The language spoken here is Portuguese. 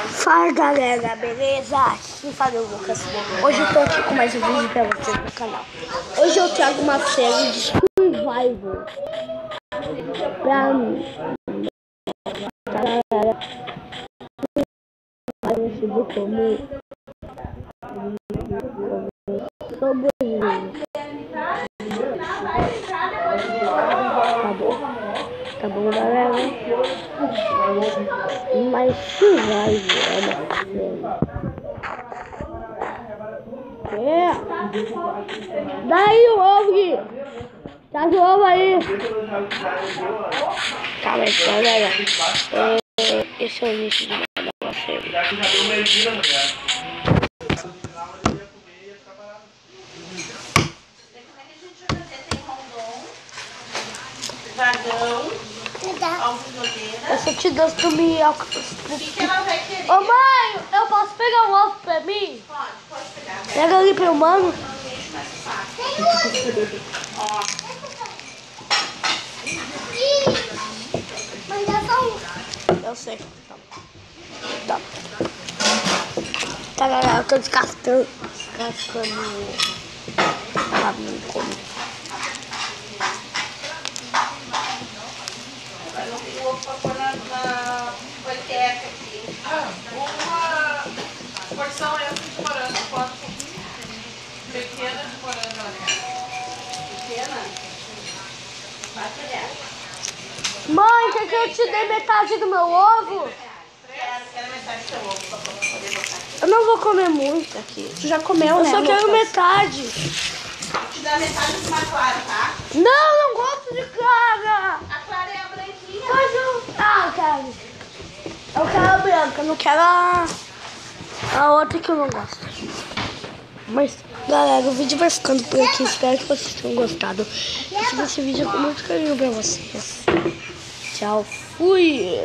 Fala galera, beleza? Quem fala é o Lucas. Hoje eu tô aqui com mais um vídeo pra vocês no canal. Hoje eu trago uma série de survival pra mim. Eu vou comer sobreviver. Tá bom galera? Mas survival é uma série. Daí o ovo, Gui. Traz o ovo aí. Tá, mas galera, esse é o início de uma série. Eu só te dou pro mim. O que ela vai querer? Ô mãe, eu posso pegar um ovo pra mim? Pode pegar. Pega ali pro mano. Ó. Mas dá só um. Eu sei. Tá. Tá, galera, eu tô descascando pra mim comer. O ovo pra pôr na panqueca aqui. Uma porção essa de morango. Pode pequena de morango, olha. Pequena? Bate dessa. Mãe, quer que eu te dê metade do meu ovo? Quero metade do seu ovo pra poder botar aqui. Eu não vou comer muito aqui. Tu já comeu, Eu né, só quero Lucas? metade. Vou te dar metade de uma clara, tá? Não gosto de clara. A clara é a branquinha. Mas eu... Ah, cara. Eu quero a branca, não quero a outra que eu não gosto. Mas, galera, o vídeo vai ficando por aqui. Espero que vocês tenham gostado. Esse vídeo é com muito carinho pra vocês. Tchau, fui.